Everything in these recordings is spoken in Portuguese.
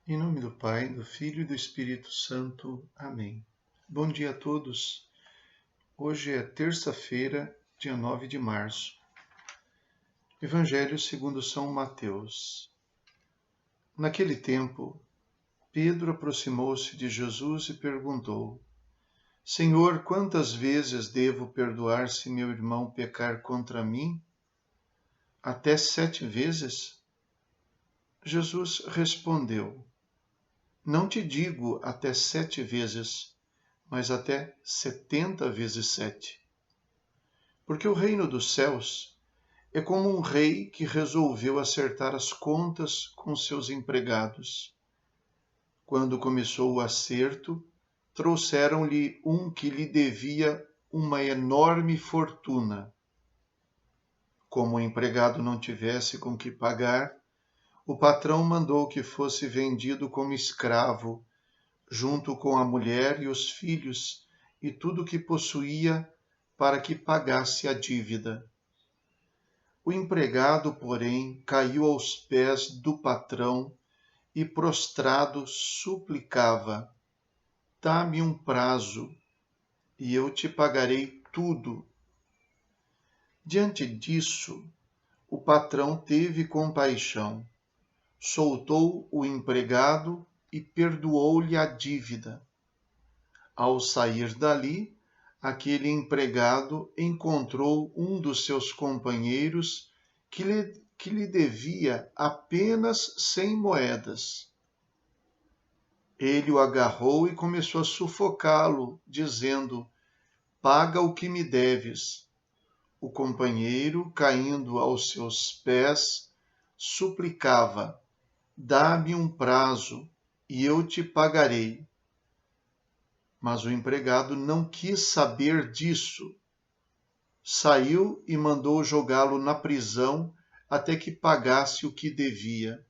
Em nome do Pai, do Filho e do Espírito Santo. Amém. Bom dia a todos. Hoje é terça-feira, dia 9 de março. Evangelho segundo São Mateus. Naquele tempo, Pedro aproximou-se de Jesus e perguntou: Senhor, quantas vezes devo perdoar se meu irmão pecar contra mim? Até 7 vezes? Jesus respondeu: Não te digo até 7 vezes, mas até 70 vezes 7. Porque o reino dos céus é como um rei que resolveu acertar as contas com seus empregados. Quando começou o acerto, trouxeram-lhe um que lhe devia uma enorme fortuna. Como o empregado não tivesse com que pagar, o patrão mandou que fosse vendido como escravo, junto com a mulher e os filhos e tudo o que possuía, para que pagasse a dívida. O empregado, porém, caiu aos pés do patrão e, prostrado, suplicava: Dá-me um prazo, e eu te pagarei tudo. Diante disso, o patrão teve compaixão, soltou o empregado e perdoou-lhe a dívida. Ao sair dali, aquele empregado encontrou um dos seus companheiros que lhe devia apenas 100 moedas. Ele o agarrou e começou a sufocá-lo, dizendo: Paga o que me deves. O companheiro, caindo aos seus pés, suplicava: Dá-me um prazo, e eu te pagarei. Mas o empregado não quis saber disso. Saiu e mandou jogá-lo na prisão até que pagasse o que devia.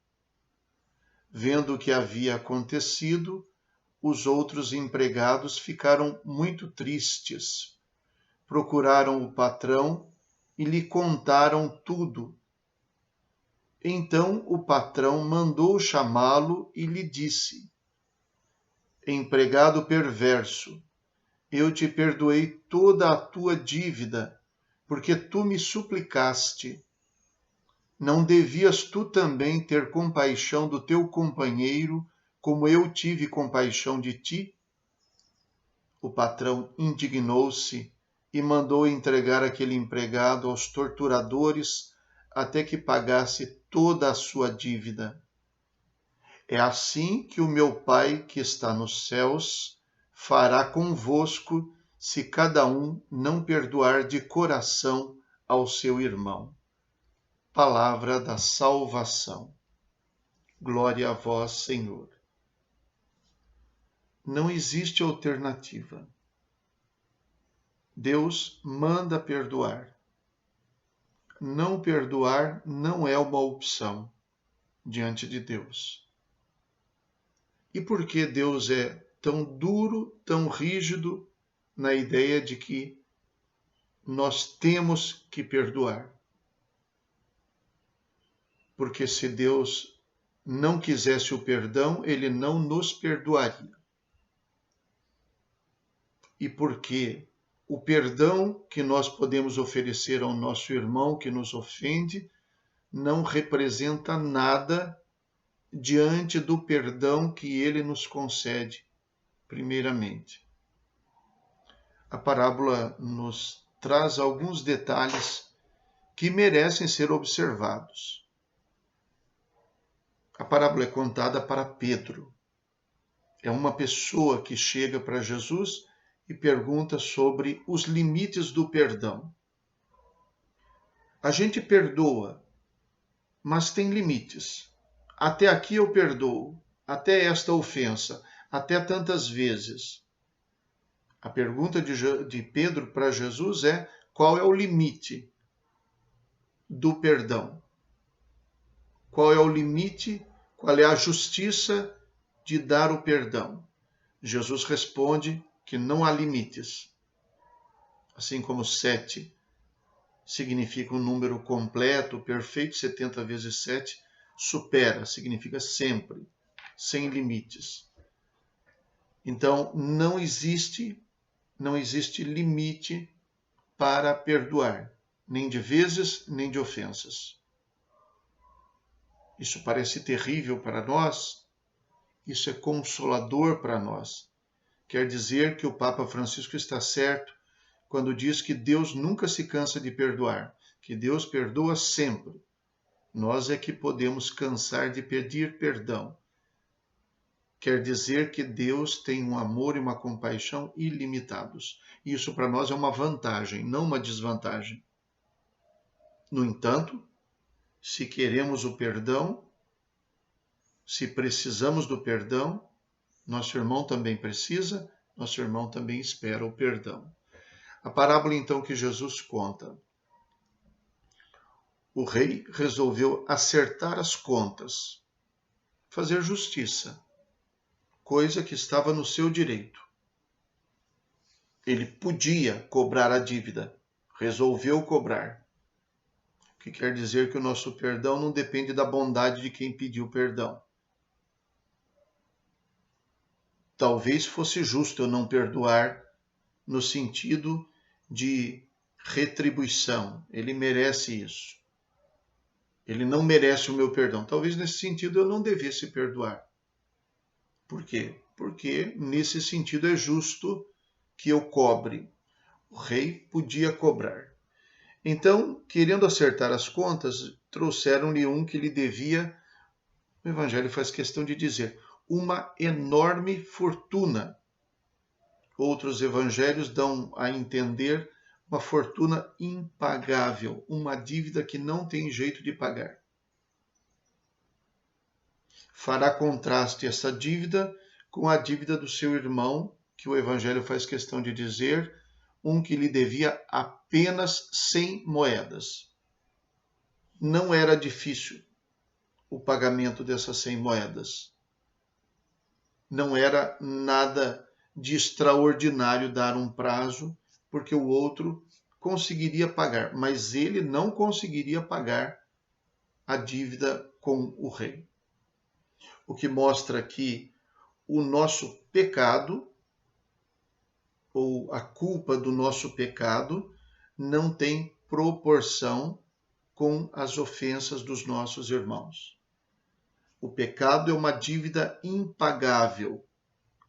Vendo o que havia acontecido, os outros empregados ficaram muito tristes. Procuraram o patrão e lhe contaram tudo. Então o patrão mandou chamá-lo e lhe disse: Empregado perverso, eu te perdoei toda a tua dívida, porque tu me suplicaste. Não devias tu também ter compaixão do teu companheiro, como eu tive compaixão de ti? O patrão indignou-se e mandou entregar aquele empregado aos torturadores até que pagasse toda a sua dívida. É assim que o meu Pai que está nos céus fará convosco, se cada um não perdoar de coração ao seu irmão. Palavra da salvação. Glória a vós, Senhor. Não existe alternativa. Deus manda perdoar. Não perdoar não é uma opção diante de Deus. E por que Deus é tão duro, tão rígido na ideia de que nós temos que perdoar? Porque se Deus não quisesse o perdão, ele não nos perdoaria. E porque o perdão que nós podemos oferecer ao nosso irmão que nos ofende não representa nada diante do perdão que ele nos concede, primeiramente. A parábola nos traz alguns detalhes que merecem ser observados. A parábola é contada para Pedro. É uma pessoa que chega para Jesus e pergunta sobre os limites do perdão. A gente perdoa, mas tem limites. Até aqui eu perdoo, até esta ofensa, até tantas vezes. A pergunta de Pedro para Jesus é: qual é o limite do perdão? Qual é o limite, qual é a justiça de dar o perdão? Jesus responde que não há limites. Assim como 7 significa um número completo, perfeito, 70 vezes 7 supera, significa sempre. sem limites. Então, não existe limite para perdoar, nem de vezes, nem de ofensas. Isso parece terrível para nós, isso é consolador para nós. Quer dizer que o Papa Francisco está certo quando diz que Deus nunca se cansa de perdoar, que Deus perdoa sempre. Nós é que podemos cansar de pedir perdão. Quer dizer que Deus tem um amor e uma compaixão ilimitados. Isso para nós é uma vantagem, não uma desvantagem. No entanto, se queremos o perdão, se precisamos do perdão, nosso irmão também precisa, nosso irmão também espera o perdão. A parábola então que Jesus conta. O rei resolveu acertar as contas, fazer justiça, coisa que estava no seu direito. Ele podia cobrar a dívida, resolveu cobrar. O que quer dizer que o nosso perdão não depende da bondade de quem pediu perdão. Talvez fosse justo eu não perdoar no sentido de retribuição. Ele merece isso. Ele não merece o meu perdão. Talvez nesse sentido eu não devesse perdoar. Por quê? Porque nesse sentido é justo que eu cobre. O rei podia cobrar. Então, querendo acertar as contas, trouxeram-lhe um que lhe devia, o Evangelho faz questão de dizer, uma enorme fortuna. Outros evangelhos dão a entender uma fortuna impagável, uma dívida que não tem jeito de pagar. Fará contraste essa dívida com a dívida do seu irmão, que o Evangelho faz questão de dizer, um que lhe devia apenas 100 moedas. Não era difícil o pagamento dessas 100 moedas. Não era nada de extraordinário dar um prazo, porque o outro conseguiria pagar, mas ele não conseguiria pagar a dívida com o rei. O que mostra que o nosso pecado, ou a culpa do nosso pecado, não tem proporção com as ofensas dos nossos irmãos. O pecado é uma dívida impagável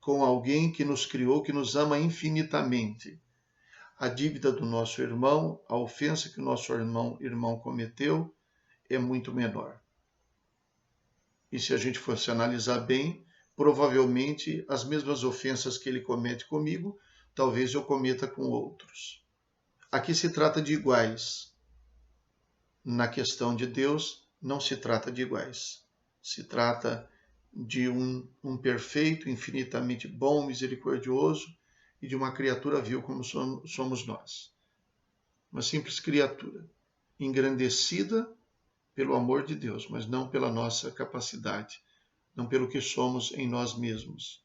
com alguém que nos criou, que nos ama infinitamente. A dívida do nosso irmão, a ofensa que o nosso irmão cometeu, é muito menor. E se a gente fosse analisar bem, provavelmente as mesmas ofensas que ele comete comigo, talvez eu cometa com outros. Aqui se trata de iguais. Na questão de Deus, não se trata de iguais. Se trata de um perfeito, infinitamente bom, misericordioso e de uma criatura vil como somos nós. Uma simples criatura, engrandecida pelo amor de Deus, mas não pela nossa capacidade, não pelo que somos em nós mesmos.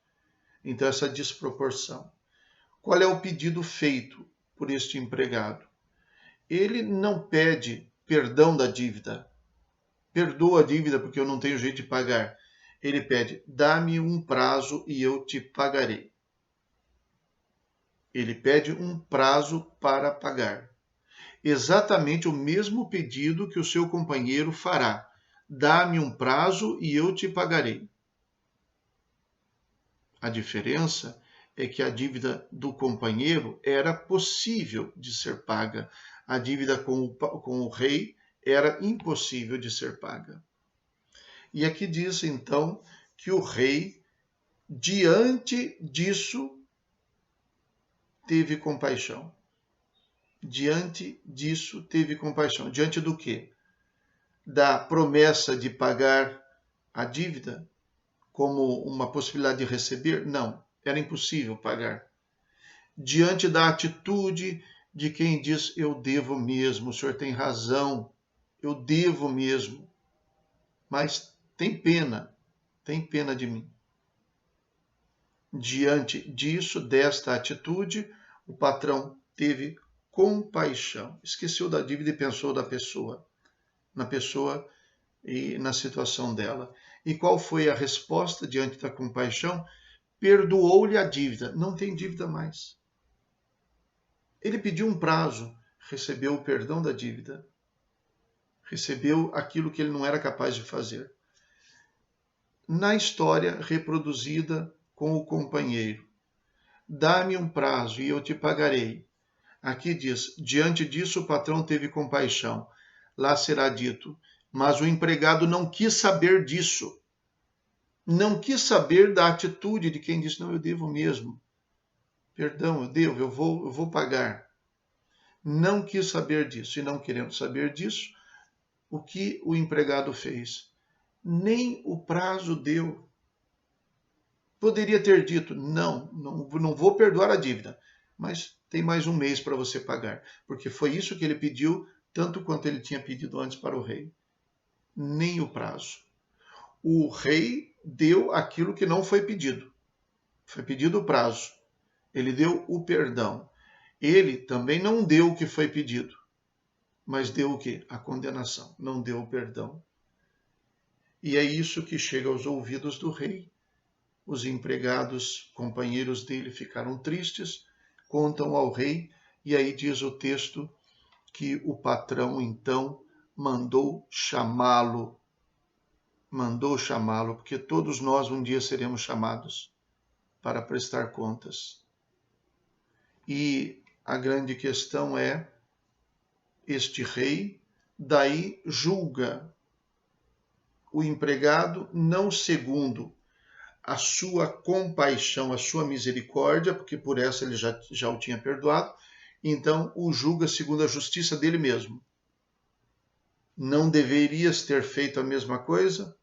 Então, essa desproporção. Qual é o pedido feito por este empregado? Ele não pede perdão da dívida. Perdoa a dívida porque eu não tenho jeito de pagar. Ele pede, dá-me um prazo e eu te pagarei. Ele pede um prazo para pagar. Exatamente o mesmo pedido que o seu companheiro fará. Dá-me um prazo e eu te pagarei. A diferença é que a dívida do companheiro era possível de ser paga. A dívida com o rei era impossível de ser paga. E aqui diz, então, que o rei, diante disso, teve compaixão. Diante disso, teve compaixão. Diante do quê? Da promessa de pagar a dívida como uma possibilidade de receber? Não, era impossível pagar. Diante da atitude de quem diz, eu devo mesmo, o senhor tem razão, eu devo mesmo, mas tem pena de mim. Diante disso, desta atitude, o patrão teve compaixão. Esqueceu da dívida e pensou na pessoa e na situação dela. E qual foi a resposta diante da compaixão? Perdoou-lhe a dívida. Não tem dívida mais. Ele pediu um prazo, recebeu o perdão da dívida. Recebeu aquilo que ele não era capaz de fazer. Na história reproduzida com o companheiro, dá-me um prazo e eu te pagarei. Aqui diz, diante disso o patrão teve compaixão. Lá será dito, mas o empregado não quis saber disso. Não quis saber da atitude de quem disse, não, eu devo mesmo. Perdão, eu devo, eu vou pagar. Não quis saber disso. E não querendo saber disso, o que o empregado fez? Nem o prazo deu. Poderia ter dito, não vou perdoar a dívida, mas tem mais um mês para você pagar, porque foi isso que ele pediu, tanto quanto ele tinha pedido antes para o rei. Nem o prazo. O rei deu aquilo que não foi pedido. Foi pedido o prazo. Ele deu o perdão. Ele também não deu o que foi pedido, mas deu o quê? A condenação. Não deu o perdão. E é isso que chega aos ouvidos do rei. Os empregados, companheiros dele, ficaram tristes, contam ao rei, e aí diz o texto que o patrão, então, mandou chamá-lo. Mandou chamá-lo, porque todos nós um dia seremos chamados para prestar contas. E a grande questão é, este rei daí julga o empregado não segundo a sua compaixão, a sua misericórdia, porque por essa ele já o tinha perdoado, então o julga segundo a justiça dele mesmo. Não deverias ter feito a mesma coisa?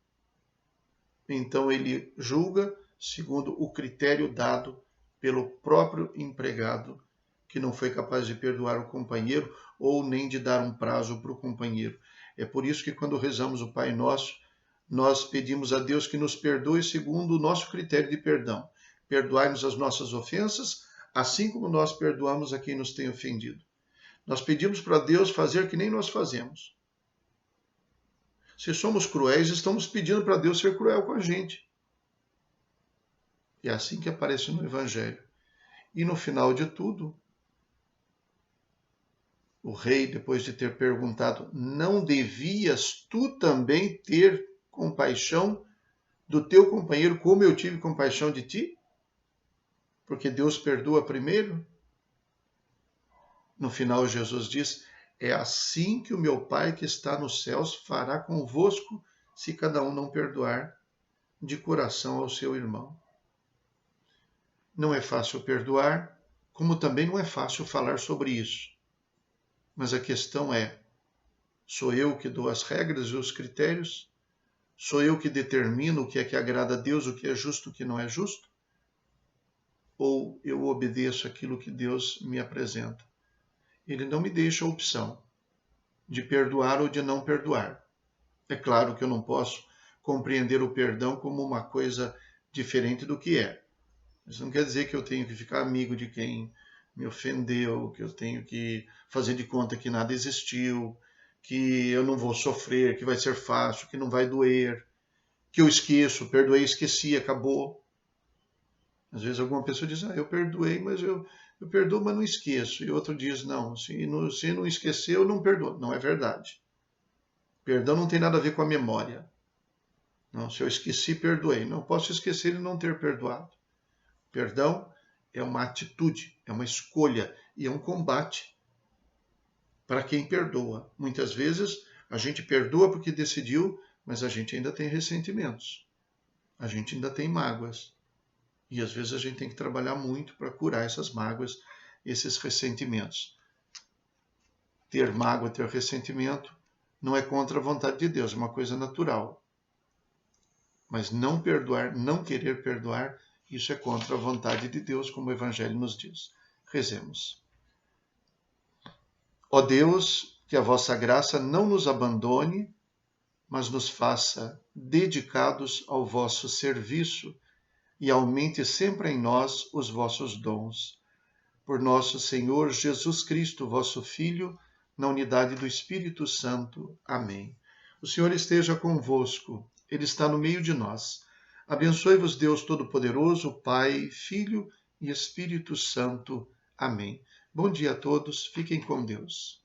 Então ele julga segundo o critério dado pelo próprio empregado, que não foi capaz de perdoar o companheiro ou nem de dar um prazo para o companheiro. É por isso que quando rezamos o Pai Nosso, nós pedimos a Deus que nos perdoe segundo o nosso critério de perdão. Perdoai-nos as nossas ofensas, assim como nós perdoamos a quem nos tem ofendido. Nós pedimos para Deus fazer que nem nós fazemos. Se somos cruéis, estamos pedindo para Deus ser cruel com a gente. E é assim que aparece no Evangelho. E no final de tudo, o rei, depois de ter perguntado, não devias tu também ter compaixão do teu companheiro como eu tive compaixão de ti? Porque Deus perdoa primeiro? No final, Jesus diz, é assim que o meu Pai que está nos céus fará convosco, se cada um não perdoar de coração ao seu irmão. Não é fácil perdoar, como também não é fácil falar sobre isso. Mas a questão é, sou eu que dou as regras e os critérios? Sou eu que determino o que é que agrada a Deus, o que é justo, o que não é justo? Ou eu obedeço aquilo que Deus me apresenta? Ele não me deixa a opção de perdoar ou de não perdoar. É claro que eu não posso compreender o perdão como uma coisa diferente do que é. Isso não quer dizer que eu tenho que ficar amigo de quem me ofendeu, que eu tenho que fazer de conta que nada existiu, que eu não vou sofrer, que vai ser fácil, que não vai doer, que eu esqueço, perdoei, esqueci, acabou. Às vezes alguma pessoa diz, eu perdoei, mas eu perdoo, mas não esqueço. E outro diz, não, se não esqueceu, não perdoa. Não é verdade. Perdão não tem nada a ver com a memória. Não, se eu esqueci, perdoei. Não posso esquecer e não ter perdoado. Perdão é uma atitude, é uma escolha e é um combate para quem perdoa. Muitas vezes a gente perdoa porque decidiu, mas a gente ainda tem ressentimentos. A gente ainda tem mágoas. E às vezes a gente tem que trabalhar muito para curar essas mágoas, esses ressentimentos. Ter mágoa, ter ressentimento, não é contra a vontade de Deus, é uma coisa natural. Mas não perdoar, não querer perdoar, isso é contra a vontade de Deus, como o Evangelho nos diz. Rezemos. Ó Deus, que a vossa graça não nos abandone, mas nos faça dedicados ao vosso serviço e aumente sempre em nós os vossos dons. Por nosso Senhor Jesus Cristo, vosso Filho, na unidade do Espírito Santo. Amém. O Senhor esteja convosco, Ele está no meio de nós. Abençoe-vos, Deus Todo-Poderoso, Pai, Filho e Espírito Santo. Amém. Bom dia a todos, fiquem com Deus.